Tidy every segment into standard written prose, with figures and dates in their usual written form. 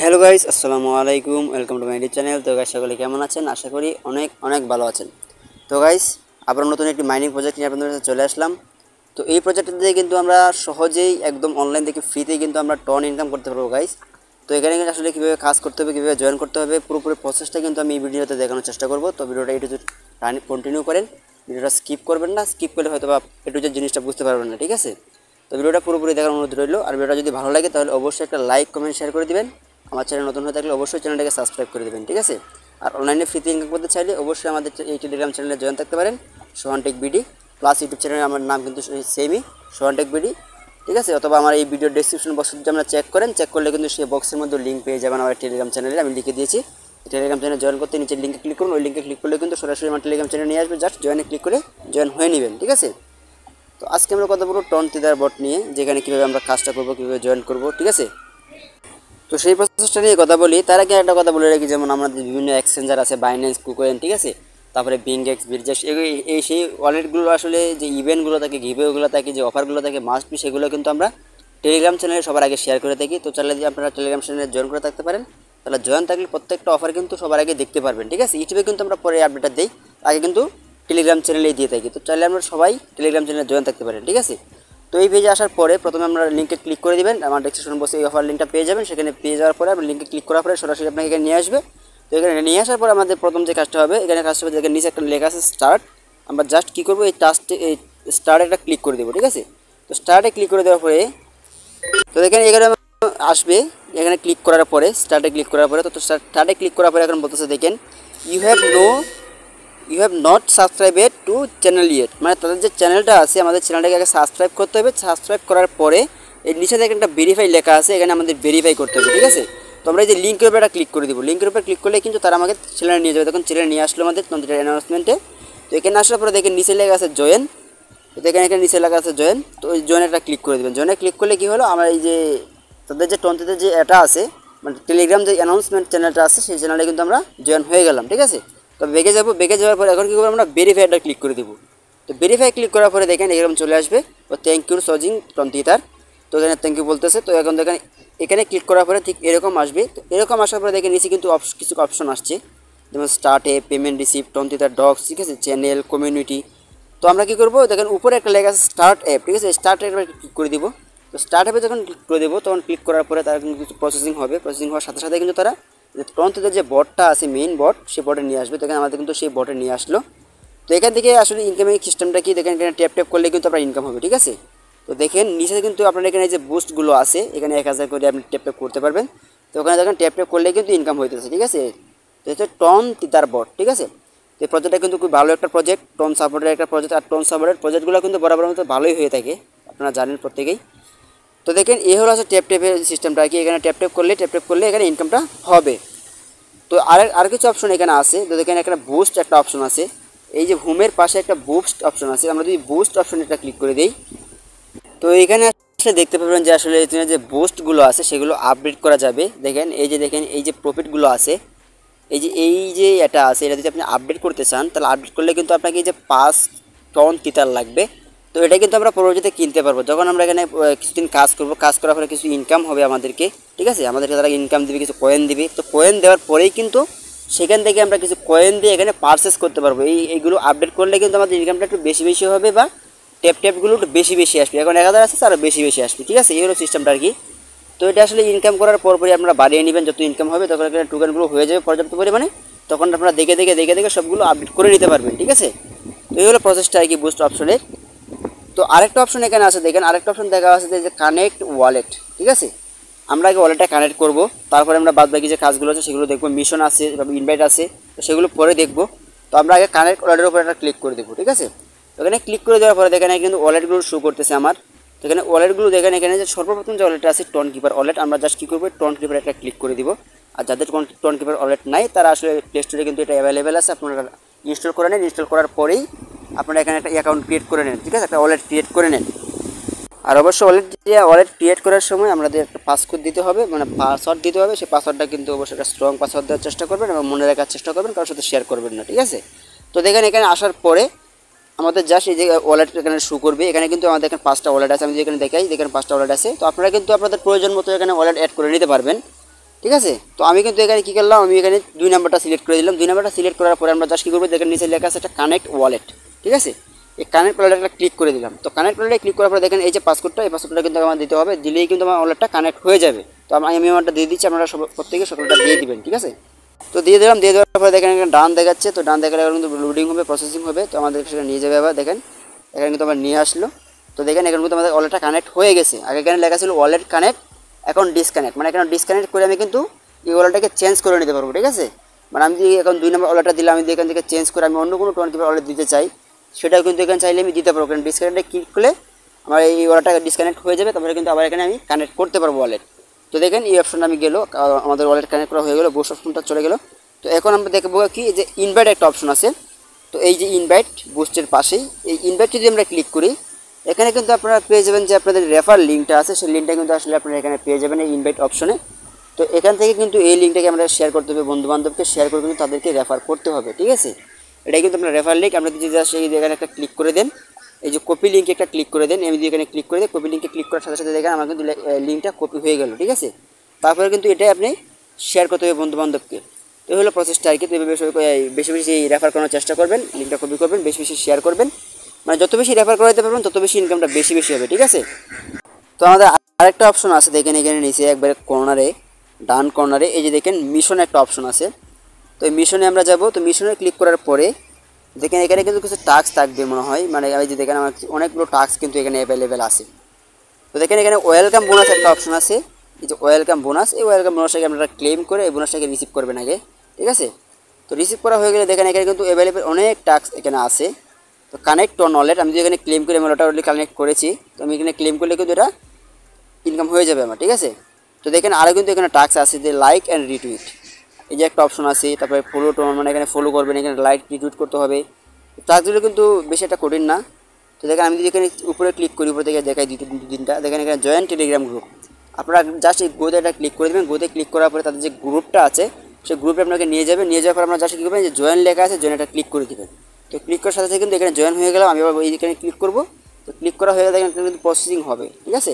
Hello guys, আসসালামু আলাইকুম। Welcome to my YouTube channel. তো গাইস, সকলে কেমন আছেন? আশা করি অনেক অনেক ভালো আছেন। তো গাইস, আবার নতুন একটি মাইনিং প্রজেক্ট নিয়ে আপনাদের কাছে চলে আসলাম। তো এই প্রজেক্টটা দিয়ে কিন্তু আমরা সহজেই একদম অনলাইন থেকে ফ্রিতেই কিন্তু আমরা টন ইনকাম করতে পারবো গাইস। তো এখানে কিন্তু আসলে কীভাবে কাজ করতে হবে, কীভাবে জয়েন করতে হবে, পুরোপুরি প্রসেসটা কিন্তু আমি এই ভিডিওতে দেখানোর চেষ্টা করব। তো ভিডিওটা একটু কন্টিনিউ করেন, ভিডিওটা স্কিপ করবেন না। স্কিপ করলে হয়তো বা একটু যে জিনিসটা বুঝতে পারবেন না, ঠিক আছে? তো ভিডিওটা পুরোপুরি দেখার অনুরোধ রইল। আর ভিডিওটা যদি ভালো লাগে তাহলে অবশ্যই একটা লাইক, কমেন্ট, শেয়ার করে দিবেন। আমার চ্যানেল নতুন হয়ে থাকলে অবশ্যই চ্যানেলটাকে সাবস্ক্রাইব করে দেবেন, ঠিক আছে? আর অনলাইনে ফ্রিতে ইনকাম করতে চাইলে অবশ্যই আমাদের এই টেলিগ্রাম চ্যানেলে জয়েন থাকতে পারেন, সোহান টেক বিডি প্লাস। ইউটিউব চ্যানেলে আমার নাম কিন্তু সেমই, সোহান টেক বিডি, ঠিক আছে? অথবা আমার এই ভিডিও ডেসক্রিপশন বক্স যদি আপনারা চেক করেন, চেক করলে কিন্তু সেই বক্সের মধ্যে লিঙ্ক পেয়ে যাবেন আমার টেলিগ্রাম চ্যানেলে। আমি লিখে দিয়েছি, টেলিগ্রাম চ্যানেলে জয়েন করতে নিচে লিঙ্কে ক্লিক করুন। ওই লিঙ্কে ক্লিক করলে কিন্তু সরাসরি আমার টেলিগ্রাম চ্যানেলে নিয়ে আসবে। জাস্ট জয়েনে ক্লিক করে জয়েন হয়ে নেবেন, ঠিক আছে? তো আজকে আমরা কথা বলবো টন তিদার বট নিয়ে, যেখানে কীভাবে আমরা কাজটা করবো, কীভাবে জয়েন করবো, ঠিক আছে? তো সেই প্রসেসটা নিয়ে কথা বলি। তার আগে একটা কথা বলে রাখি, যেমন আমাদের বিভিন্ন এক্সচেঞ্জার আছে, বাইন্যান্স, কুকয়েন, ঠিক আছে? তারপরে বিংএক্স, বিটজেস, এই সেই ওয়ালেটগুলো আসলে যে ইভেন্টগুলো থাকে, গিভওয়েগুলো থাকে, যে অফারগুলো থাকে, মাস্ট বি সেগুলো কিন্তু আমরা টেলিগ্রাম চ্যানেলে সবার আগে শেয়ার করে থাকি। তো চাইলে যদি আপনারা টেলিগ্রাম চ্যানেলে জয়েন করে থাকতে পারেন, তাহলে জয়েন থাকলে প্রত্যেকটা অফার কিন্তু সবার আগে দেখতে পারবেন, ঠিক আছে? ইউটিউবে কিন্তু আমরা পরে আপডেটটা দিই, আগে কিন্তু টেলিগ্রাম চ্যানেলেই দিয়ে থাকি। তো চাইলে আমরা সবাই টেলিগ্রাম চ্যানেলে জয়েন থাকতে পারেন, ঠিক আছে? তো এই পেজে আসার পরে প্রথমে আমরা লিঙ্কে ক্লিক করে দিবেন। আমার ডেসক্রিপশন বক্সে এই অফার লিঙ্কটা পেয়ে যাবেন। সেখানে পেয়ে যাওয়ার পরে আপনি লিঙ্কে ক্লিক করার পরে সরাসরি আপনাকে এখানে নিয়ে আসবে। তো এখানে নিয়ে আসার পর আমাদের প্রথম যে কাজটা হবে, এখানে কাজটা হবে, এখানে নিচে একটা লেখা আছে স্টার্ট। আমরা জাস্ট কী করবো, এই স্টার্টে একটা ক্লিক করে দেবো, ঠিক আছে? তো স্টার্টে ক্লিক করে দেওয়ার পরে তো এখানে আসবে। এখানে ক্লিক করার পরে স্টার্টে ক্লিক করার পরে তো স্টার্টে ক্লিক করার পরে এখন বলতেছে, দেখেন, you have not subscribed to channel yet. মানে তাদের যে চ্যানেলটা আছে, আমাদের চ্যানেলটাকে আগে সাবস্ক্রাইব করতে হবে। সাবস্ক্রাইব করার পরে এই নিচে থেকে একটা ভেরিফাই লেখা আছে, এখানে আমাদের ভেরিফাই করতে হবে, ঠিক আছে? তো আমরা এই যে লিঙ্কের উপরে একটা ক্লিক করে দেবো। লিঙ্কের উপরে ক্লিক করলে কিন্তু তারা আমাকে চ্যানেলে নিয়ে যাবে। তখন চ্যানেলে নিয়ে আসলো আমাদের তন্ত্রের অ্যানাউন্সমেন্টে। তো এখানে আসার পরে দেখেন নিচে লেখা আছে জয়েন। তো দেখেন এখানে নিচে লেখা আছে জয়েন। তো ওই জয়েনে একটা ক্লিক করে দেবেন। জয়েনে ক্লিক করলে কী হলো, আমরা এই যে তাদের যে তন্ত্রের যে এটা আছে, মানে টেলিগ্রাম যে অ্যানাউন্সমেন্ট চ্যানেলটা আছে, সেই চ্যানেলে কিন্তু আমরা জয়েন হয়ে গেলাম, ঠিক আছে? তো বেগে যাওয়ার পরে এখন কী করবো, আমরা ভেরিফাইটা ক্লিক করে দেবো। তো ভেরিফাই ক্লিক করার পরে দেখেন এরকম চলে আসবে, ও থ্যাংক ইউ সজিং টন্তিতার। তো এখানে থ্যাংক ইউ বলতেছে। তো এখন দেখেন এখানে ক্লিক করার পরে ঠিক এরকম আসবে। তো এরকম আসার পরে দেখেন নিচে কিন্তু কিছু অপশন আসছে, যেমন স্টার্ট এ, পেমেন্ট রিসিভ, টন্তিতার ডগস, ঠিক আছে, চ্যানেল, কমিউনিটি। তো আমরা কী করবো, দেখেন উপরে একটা লেখা আছে স্টার্ট অ্যাপ, ঠিক আছে? স্টার্ট অ্যাপে ক্লিক করে দিব। তো স্টার্ট অ্যাপে যখন ক্লিক করে দেবো, তখন ক্লিক করার পরে তারা কিন্তু কিছু প্রসেসিং হবে। প্রসেসিং হওয়ার সাথে সাথে কিন্তু তারা টন্তিতার যে বটটা আছে, মেইন বট, সেই বটে নিয়ে আসবে। তো এখানে আমাদের কিন্তু সেই বটে নিয়ে আসলো। তো এখান থেকে আসলে ইনকামিং সিস্টেমটা কি, দেখেন এখানে ট্যাপ করলে কিন্তু আপনার ইনকাম হবে, ঠিক আছে? তো দেখেন নিচে কিন্তু আপনার এখানে যে বুস্টগুলো আছে, এখানে 1000 করে আপনি ট্যাপ করতে পারবেন। তো ওখানে দেখেন ট্যাপ করলে কিন্তু ইনকাম হইতেছে, ঠিক আছে? তো হচ্ছে টন তিতার বট, ঠিক আছে? তো এই প্রজেক্টটা কিন্তু খুব ভালো একটা প্রজেক্ট, টন সাপোর্টের একটা প্রজেক্ট। আর টন সাপোর্টের প্রজেক্টগুলো কিন্তু বরাবর মতো ভালোই হয়ে থাকে, আপনারা জানেন প্রত্যেকেই। তো দেখেন এই হলো ট্যাপ সিস্টেমটা কি, এখানে ট্যাপ করলে এখানে ইনকামটা হবে। তো আর কিছু অপশন এখানে আছে। তো দেখেন এখানে বুস্ট একটা অপশন আছে, এই যে হোমের পাশে একটা বুস্ট অপশন আছে। আমরা যদি বুস্ট অপশন এটা ক্লিক করে দিই, তো এখানে আসলে দেখতে পাবেন যে আসলে এখানে যে বুস্টগুলো আছে সেগুলো আপডেট করা যাবে। দেখেন এই যে প্রফিটগুলো আছে, এই যে এটা আছে, এটা যদি আপনি আপডেট করতে চান, তাহলে আপডেট করলে কিন্তু আপনাকে এই যে 5 টন তিতার লাগবে। তো এটা কিন্তু আমরা পরবর্তীতে কিনতে পারবো, যখন আমরা এখানে কিছুদিন কাজ করব। কাজ করার পরে কিছু ইনকাম হবে আমাদেরকে, ঠিক আছে? আমাদেরকে তারা ইনকাম দেবে, কিছু কয়েন দিবে। তো কয়েন দেওয়ার পরেই কিন্তু সেখান থেকে আমরা কিছু কয়েন দিয়ে এখানে পারচেস করতে পারবো। এইগুলো আপডেট করলে কিন্তু আমাদের ইনকামটা একটু বেশি হবে, বা ট্যাপগুলো একটু বেশি আসবে। এখন 1000 আসছে, আরও বেশি আসবে, ঠিক আছে? এই হলো সিস্টেমটা আর কি। তো এটা আসলে ইনকাম করার পরপরই আপনারা বাড়িয়ে নেবেন। যত ইনকাম হবে তখন এখানে টোকেনগুলো হয়ে যাবে পর্যাপ্ত পরিমাণে, তখন আপনারা দেখে সবগুলো আপডেট করে নিতে পারবেন, ঠিক আছে? তো এই হলো প্রসেসটা আর কি বুস্ট অপশনের। তো আরেকটা অপশন এখানে আছে, দেখেন আরেকটা অপশন দেখা আছে যে কানেক্ট ওয়ালেট, ঠিক আছে? আমরা আগে ওয়ালেটটা কানেক্ট করব, তারপরে আমরা বাদবাকি যে কাজগুলো আছে সেগুলো দেখবো। মিশন আছে, ইনভাইট আছে, তো সেগুলো পরে দেখবো। তো আমরা আগে কানেক্ট ওয়ালেটের উপর একটা ক্লিক করে দেবো, ঠিক আছে? তো এখানে ক্লিক করে দেওয়ার পরে দেখেন কিন্তু ওয়ালেটগুলো শো করতেছে আমার। তো এখানে ওয়ালেটগুলো দেখেন, এখানে যে সর্বপ্রথম যে ওয়ালেটটা আছে টন কিপার ওয়ালেট, আমরা জাস্ট কী করবো, টন কিপার একটা ক্লিক করে দিব। আর যাদের টন কিপার ওয়ালেট নাই, তারা আসলে প্লে স্টোরে কিন্তু এটা অ্যাভেলেবেল আছে, আপনারা ইনস্টল করে নেন। ইনস্টল করার পরেই আপনারা এখানে একটা অ্যাকাউন্ট ক্রিয়েট করে নেন, ঠিক আছে? একটা ওয়ালেট ক্রিয়েট করে নেন। আর অবশ্যই ওয়ালেট ক্রিয়েট করার সময় আমাদের একটা পাসওয়ার্ড দিতে হবে, মানে পাসওয়ার্ড দিতে হবে। সেই পাসওয়ার্ডটা কিন্তু অবশ্যই একটা স্ট্রং পাসওয়ার্ড দেওয়ার চেষ্টা করবেন এবং মনে রাখার চেষ্টা করবেন, কারোর সাথে শেয়ার করবেন না, ঠিক আছে? তো দেখেন এখানে আসার পরে আমাদের জাস্ট এই যে ওয়ালেট এখানে শো করবে। এখানে কিন্তু আমাদের এখানে 5টা ওয়ালেট আছে, আমি যেখানে দেখাই দেখেন 5টা ওয়ালেট আছে। তো আপনারা কিন্তু আপনাদের প্রয়োজন মতো এখানে ওয়ালেট অ্যাড করে নিতে পারবেন। ঠিক আছে। তো আমি কিন্তু এখানে কী করলাম, আমি এখানে 2 নাম্বারটা সিলেক্ট করে দিলাম। 2 নাম্বারটা সিলেক্ট করার পরে আমরা জাস্ট কী করবো, দেখেন নিচে লেখা আছে একটা কানেক্ট ওয়ালেট। ঠিক আছে, এই কানেক্ট ওয়ালেটটা ক্লিক করে দিলাম। তো কানেক্ট ওয়ালেটে ক্লিক করার পরে দেখেন এই যে পাসওয়ার্ডটা, এই পাসওয়ার্ডটা কিন্তু আমার দিতে হবে, দিলেই কিন্তু আমার ওয়ালেটটা কানেক্ট হয়ে যাবে। তো আমি আমারটা দিয়ে দিচ্ছি, আপনারা প্রত্যেকে সকলটা দিয়ে দিবেন। ঠিক আছে, তো দিয়ে দিলাম। দিয়ে দেওয়ার পরে দেখেন এখানে ডান দেখাচ্ছে, তো ডান দেখালে কিন্তু লোডিং হবে, প্রসেসিং হবে। তো আমাদের সেটা নিয়ে যাবে। আবার দেখেন এখানে কিন্তু আমার নিয়ে আসলো। তো দেখেন এখানে কিন্তু আমাদের ওয়ালেটটা কানেক্ট হয়ে গেছে। আগে এখানে লেখা ছিল ওয়ালেট কানেক্ট, এখন ডিসকানেক্ট, মানে এখানে ডিসকানেক্ট করে আমি কিন্তু এই ওয়ালেটটাকে চেঞ্জ করে নিতে পারবো। ঠিক আছে, মানে আমি যদি এখন 2 নম্বর ওয়ালেটটা দিলাম, আমি যদি এখান থেকে চেঞ্জ করে আমি অন্য কোনো 20 ওয়ালেট দিতে চাই, সেটাও কিন্তু এখানে চাইলে আমি দিতে পারবো। কারণ ডিসকানেক্টে ক্লিক করলে আমার এই ওয়ালেটটা ডিসকানেক্ট হয়ে যাবে, তারপরে কিন্তু আবার এখানে আমি কানেক্ট করতে পারবো ওয়ালেট। তো দেখেন এই অপশনটা আমি গেলো, আমাদের ওয়ালেট কানেক্ট করা হয়ে গেলো, বুস্ট অপশনটা চলে গেলো। তো এখন আমরা দেখবো কি, যে ইনভাইট একটা অপশন আছে। তো এই যে ইনভাইট বুস্টের পাশেই এই ইনভাইট যদি আমরা ক্লিক করি, এখানে কিন্তু আপনারা পেয়ে যাবেন যে আপনাদের রেফার লিঙ্কটা আছে, সেই লিঙ্কটা কিন্তু আসলে আপনারা এখানে পেয়ে যাবেন এই ইনভাইট অপশনে। তো এখান থেকে কিন্তু এই লিঙ্কটাকে আমরা শেয়ার করতে হবে, বন্ধুবান্ধবকে শেয়ার করে কিন্তু তাদেরকে রেফার করতে হবে। ঠিক আছে, এটাই কিন্তু আপনার রেফার লিঙ্ক। আমরা যদি জাস্ট এখানে একটা ক্লিক করে দেন, এই যে কপি লিঙ্কে একটা ক্লিক করে দেন, আমি যদি এখানে ক্লিক করে দিই, কপি লিঙ্কে ক্লিক করার সাথে সাথে দেখেন আমার কিন্তু লিঙ্কটা কপি হয়ে গেল। ঠিক আছে, তারপরে কিন্তু এটাই আপনি শেয়ার করতে হবে বন্ধুবান্ধবকে। তো এই হলো প্রসেসটা আর কি। তো এভাবে বেশি বেশি রেফার করার চেষ্টা করবেন, লিঙ্কটা কপি করবেন, বেশি বেশি শেয়ার করবেন, মানে যত বেশি রেফার করাতে পারবেন তত বেশি ইনকামটা বেশি বেশি হবে। ঠিক আছে, তো আমাদের আরেকটা অপশন আছে, দেখেন এখানে নিচে একবারে কর্নারে, ডান কর্নারে এই যে দেখেন মিশন একটা অপশন আছে। তো এই মিশনে আমরা যাব। তো মিশনে ক্লিক করার পরে দেখেন এখানে কিন্তু কিছু টাস্ক থাকবে মনে হয়, মানে এই যে দেখেন আমার অনেকগুলো টাস্ক কিন্তু এখানে অ্যাভেলেবেল আছে। তো দেখেন এখানে ওয়েলকাম বোনাস একটা অপশন আছে, এই যে ওয়েলকাম বোনাস, এই ওয়েলকাম বোনাসটাকে আপনারা ক্লেম করে এই বোনাসটাকে রিসিভ করবেন আগে। ঠিক আছে, তো রিসিভ করা হয়ে গেলে দেখেন এখানে কিন্তু অ্যাভেলেবেল অনেক টাস্ক এখানে আছে। তো কানেক্ট অন ওয়ালেট, আমি যদি এখানে ক্লেম করে আমি ওটা অলরেডি কানেক্ট করেছি, তো আমি এখানে ক্লেম করলে কিন্তু এটা ইনকাম হয়ে যাবে আমার। ঠিক আছে, তো দেখেন আরও কিন্তু এখানে টাস্ক আছে, যে লাইক অ্যান্ড রিটুইট, এই যে একটা অপশন আছে। তারপরে ফলো টোন, মানে এখানে ফলো করবেন, এখানে লাইক রিটুইট করতে হবে। টাস্কগুলো কিন্তু বেশি একটা কঠিন না। তো দেখেন আমি যদি এখানে উপরে ক্লিক করি, উপরে থেকে দেখাই তিনটা, দেখেন এখানে জয়েন টেলিগ্রাম গ্রুপ, আপনারা জাস্ট এই গোতে একটা ক্লিক করে দেবেন। গোতে ক্লিক করার পরে তাদের যে গ্রুপটা আছে সেই গ্রুপে আপনাকে নিয়ে যাবে। নিয়ে যাওয়ার পর আপনারা জাস্ট কী করবেন, যে জয়েন লেখা আছে, জয়েন একটা ক্লিক করে দেবেন। তো ক্লিক করার সাথে সাথে কিন্তু এখানে জয়েন হয়ে গেলাম। আমি আবার এখানে ক্লিক করবো। তো ক্লিক করা হয়ে গেলে দেখেন কিন্তু প্রসেসিং হবে। ঠিক আছে,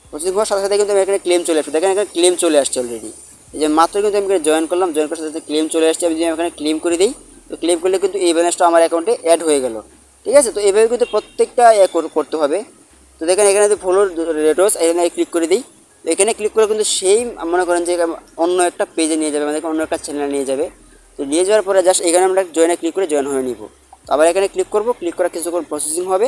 প্রসেসিং হওয়ার সাথে সাথে কিন্তু আমি এখানে ক্লেম চলে আসবে। দেখেন এখানে ক্লেম চলে আসছে অলরেডি, এই যে মাত্র কিন্তু আমি এখানে জয়েন করলাম, জয়েন করার সাথে সাথে ক্লেম চলে আসছে। আমি যদি এখানে ক্লেম করে দিই, তো ক্লেম করলে কিন্তু এই ব্যালেন্সটা আমার অ্যাকাউন্টে অ্যাড হয়ে গেল। ঠিক আছে, তো এইভাবে কিন্তু প্রত্যেকটা করতে হবে। তো দেখেন এখানে যদি ফলো রেটস, এখানে ক্লিক করে দিই। তো এখানে ক্লিক করে কিন্তু সেই মনে করেন যে অন্য একটা পেজে নিয়ে যাবে, আমাদেরকে অন্য একটা চ্যানেলে নিয়ে যাবে। তো নিয়ে যাওয়ার পরে জাস্ট এখানে আমরা জয়েনে ক্লিক করে জয়েন হয়ে নিব। তো আবার এখানে ক্লিক করব, ক্লিক করার কিছুক্ষণ প্রসেসিং হবে।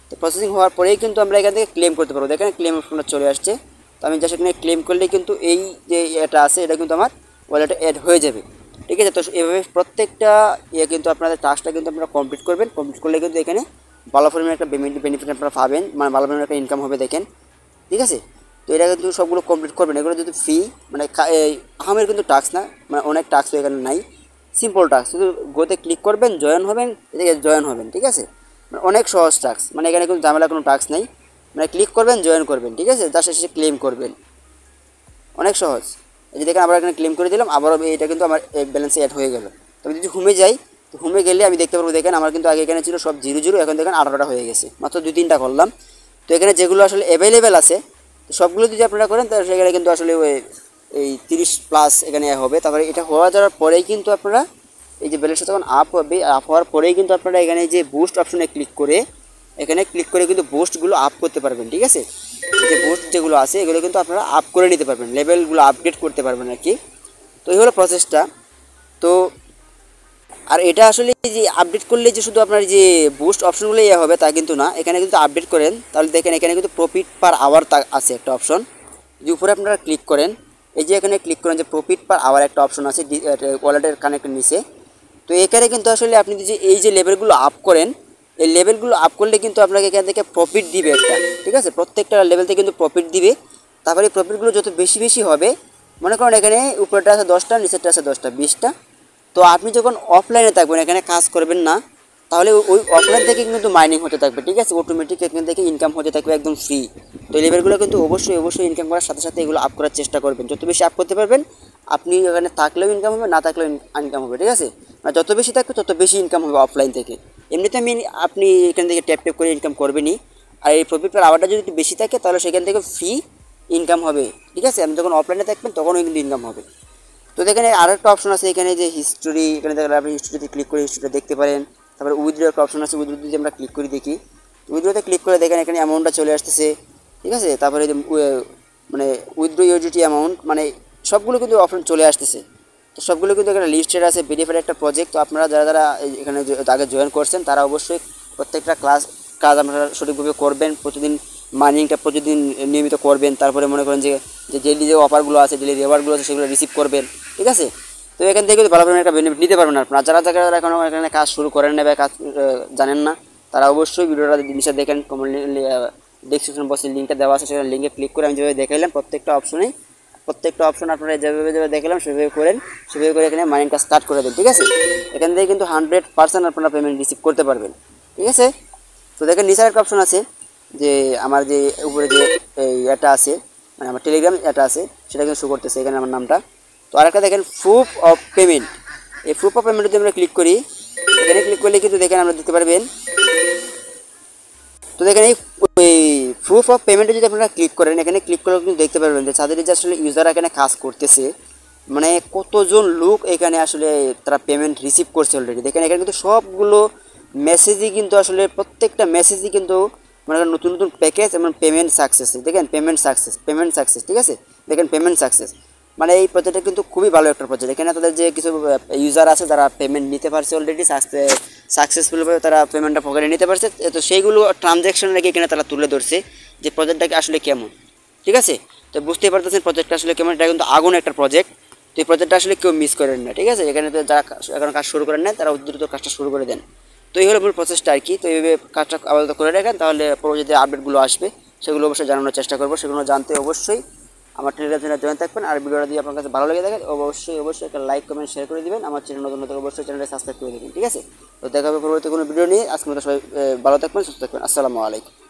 তো প্রসেসিং হওয়ার পরেই কিন্তু আমরা এখান থেকে ক্লেম করতে পারবো। দেখেন ক্লেম অপশনটা চলে আসছে। তো আমি জাস্ট এখানে ক্লেম করলেই কিন্তু এই যে এটা আছে, এটা কিন্তু আমার ওয়ালেটে অ্যাড হয়ে যাবে। ঠিক আছে, তো এভাবে প্রত্যেকটা কিন্তু আপনাদের টাস্কটা কিন্তু আপনারা কমপ্লিট করবেন। কমপ্লিট করলে কিন্তু এখানে ভালো পরিমাণে একটা বেনিফিট আপনারা পাবেন, মানে ভালো পরিমাণে একটা ইনকাম হবে। দেখেন ঠিক আছে, তো এটা কিন্তু সবগুলো কমপ্লিট করবেন। এগুলো যদি ফ্রি, মানে আহামের কিন্তু টাস্ক না, মানে অনেক টাস্ক এখানে নাই, সিম্পল টাস্ক। শুধু গোতে ক্লিক করবেন, জয়েন হবেন, এদিকে জয়েন হবেন। ঠিক আছে, মানে অনেক সহজ টাস্ক, মানে এখানে কোনো ঝামেলা কোনো টাস্ক নেই। মানে ক্লিক করবেন, জয়েন করবেন। ঠিক আছে, তার শেষে ক্লেম করবেন, অনেক সহজ। এই যে দেখেন আবার এখানে ক্লেম করে দিলাম, আবারও এটা কিন্তু আমার ব্যালেন্সে অ্যাড হয়ে গেল। তবে যদি হোমে যাই, তো হোমে গেলে আমি দেখতে পারবো, দেখেন আমার কিন্তু আগে এখানে ছিল সব 0 এখন দেখেন 18টা হয়ে গেছে, মাত্র 2-3টা করলাম। তো এখানে যেগুলো আসলে অ্যাভেলেবেল আছে, তো সবগুলো যদি আপনারা করেন তাহলে সেখানে কিন্তু আসলে এই 30+ এখানে হবে। তারপরে এটা হওয়া যাওয়ার পরেই কিন্তু আপনারা এই যে ব্যালেন্সটা যখন আপ হবে, আপ হওয়ার পরেই কিন্তু আপনারা এখানে যে বুস্ট অপশনে ক্লিক করে, এখানে ক্লিক করে কিন্তু বুস্টগুলো আপ করতে পারবেন। ঠিক আছে, যে বুস্ট যেগুলো আছে এগুলো কিন্তু আপনারা আপ করে নিতে পারবেন, লেভেলগুলো আপডেট করতে পারবেন আর কি। তো এই হলো প্রসেসটা। তো আর এটা আসলে যে আপডেট করলে যে শুধু আপনার যে বুস্ট অপশনগুলো হবে তা কিন্তু না, এখানে কিন্তু আপডেট করেন তাহলে দেখেন এখানে কিন্তু প্রফিট পার আওয়ার আছে একটা অপশন। যে উপরে আপনারা ক্লিক করেন, এই যে এখানে ক্লিক করেন যে প্রফিট পার আওয়ার একটা অপশন আছে ওয়ালেটের কানেক্টের নিচে। তো এখানে কিন্তু আসলে আপনি যে এই যে লেভেলগুলো আপ করেন, এই লেভেলগুলো আপ করলে কিন্তু আপনাকে এখান থেকে প্রফিট দিবে একটা। ঠিক আছে, প্রত্যেকটা লেভেল থেকে কিন্তু প্রফিট দিবে। তারপরে প্রফিটগুলো যত বেশি বেশি হবে, মনে করেন এখানে উপরেটা আছে 10টা, নিচেরটা আছে 10টা, 20টা। তো আপনি যখন অফলাইনে থাকবেন, এখানে কাজ করবেন না, তাহলে ওই অফলাইন থেকে কিন্তু মাইনিং হতে থাকবে। ঠিক আছে, অটোমেটিক এখান থেকে ইনকাম হতে থাকবে একদম ফ্রি। তো এই লেভেলগুলো কিন্তু অবশ্যই অবশ্যই ইনকাম করার সাথে সাথে এগুলো আপ করার চেষ্টা করবেন। যত বেশি আপ করতে পারবেন, আপনি এখানে থাকলেও ইনকাম হবে, না থাকলেও ইনকাম হবে। ঠিক আছে, মানে যত বেশি থাকবে তত বেশি ইনকাম হবে অফলাইন থেকে। এমনিতে আপনি এখান থেকে ট্যাপ ট্যাপ করে ইনকাম করবেনই। আর এই প্রফিট পার আওয়ারটা যদি একটু বেশি থাকে, তাহলে সেখান থেকে ফ্রি ইনকাম হবে, ঠিক আছে। আপনি যখন অফলাইনে থাকবেন তখনও কিন্তু ইনকাম হবে। তো এখানে আরও একটা অপশন আছে, এখানে যে হিস্টোরি, এখানে দেখলে আপনি হিস্টোরিতে ক্লিক করে হিস্টোরিটা দেখতে পারেন। তারপরে উইথড্র একটা অপশন আছে, উইথড্র যদি আমরা ক্লিক করি দেখি, উইথড্রতে ক্লিক করে দেখেন এখানে অ্যামাউন্টটা চলে আসতেছে, ঠিক আছে। তারপরে যে মানে উইথড্র ইউজিটি অ্যামাউন্ট, মানে সবগুলো কিন্তু অপশন চলে আসতেছে। তো সবগুলো কিন্তু এখানে লিস্টেড আছে, ভেরিফাইড একটা প্রজেক্ট। তো আপনারা যারা যারা এখানে আগে জয়েন করছেন তারা অবশ্যই প্রত্যেকটা কাজ আপনারা সঠিকভাবে করবেন, প্রতিদিন মার্নিংটা প্রতিদিন নিয়মিত করবেন। তারপরে মনে করেন যে ডেইলি যে অফারগুলো আছে, ডেইলি রিওয়ার্ডগুলো আছে, সেগুলো রিসিভ করবেন, ঠিক আছে। তো এখান থেকে কিন্তু ভালো পরিমাণে একটা বেনিফিট নিতে পারবেন আপনারা। যারা যারা এখনও এখানে কাজ শুরু করেন না বা কাজ জানেন না, তারা অবশ্যই ভিডিওটা জিনিসটা দেখেন। ডিসক্রিপশন বক্সে লিঙ্কটা দেওয়া আছে, সেখানে লিঙ্কে ক্লিক করে আমি যেভাবে দেখাইলাম প্রত্যেকটা অপশন আপনারা যেভাবে দেখালাম সেভাবে করেন, সেভাবে করে এখানে মাইনিংটা স্টার্ট করে দেন, ঠিক আছে। এখান থেকে কিন্তু 100% আপনারা পেমেন্ট রিসিভ করতে পারবেন, ঠিক আছে। তো দেখেন নিচে একটা অপশন আছে, যে আমার যে উপরে যে এটা আছে, মানে আমার টেলিগ্রাম এটা আছে, সেটা কিন্তু শো করতেছে এখানে আমার নামটা। তো আরেকটা দেখেন প্রুফ অফ পেমেন্ট, এই প্রুফ অফ পেমেন্ট যদি আমরা ক্লিক করি, এখানে ক্লিক করলে কিন্তু দেখেন আমরা দেখতে পারবেন। তো দেখেন এই প্রুফ অফ পেমেন্টে যদি আপনারা ক্লিক করেন, এখানে ক্লিক করলে কিন্তু দেখতে পারবেন যে তাদের যে আসলে ইউজাররা এখানে কাজ করতেছে, মানে কতজন লোক এখানে আসলে তারা পেমেন্ট রিসিভ করছে অলরেডি। দেখেন এখানে কিন্তু সবগুলো মেসেজই কিন্তু আসলে প্রত্যেকটা মেসেজই কিন্তু মানে নতুন নতুন প্যাকেজ এবং পেমেন্ট সাকসেস, দেখেন পেমেন্ট সাকসেস, ঠিক আছে। দেখেন পেমেন্ট সাকসেস, মানে এই প্রজেক্টটা কিন্তু খুবই ভালো একটা প্রজেক্ট। এখানে তাদের যে কিছু ইউজার আছে যারা পেমেন্ট নিতে পারছে অলরেডি, সাকসেসফুলভাবে তারা পেমেন্টটা পকেটে নিতে পারছে। তো সেইগুলো ট্রানজ্যাকশন রেখে এখানে তারা তুলে ধরছে যে প্রজেক্টটাকে আসলে কেমন, ঠিক আছে। তো বুঝতেই পারতেছেন প্রজেক্টটা আসলে কেমন, এটা কিন্তু আগুন একটা প্রজেক্ট। তো এই প্রজেক্টটা আসলে কেউ মিস করেন না, ঠিক আছে। এখানে তো যারা এখন কাজ শুরু করেন না তারা দ্রুত কাজটা শুরু করে দেন। তো এই হলো মূল প্রসেসটা আর কি। তো এইভাবে কাজটা আপাতত করে রাখেন, তাহলে পরবর্তীতে আপডেটগুলো আসবে সেগুলো অবশ্যই জানানোর চেষ্টা করবো। সেগুলো জানতে অবশ্যই আমার টেলিগ্রাম চ্যানেলে জয়েন থাকবেন। আর ভিডিওটা যদি আপনার কাছে ভালো লেগে থাকে অবশ্যই একটা লাইক কমেন্ট শেয়ার করে দিবেন। আমার চ্যানেল নতুন নতুন অবশ্যই চ্যানেলটা সাবস্ক্রাইব করে দেবেন, ঠিক আছে। তো দেখা হবে পরবর্তী কোনো ভিডিও নিয়ে। আজকের মতো সবাই ভালো থাকবেন, সুস্থ থাকবেন। আসসালামু আলাইকুম।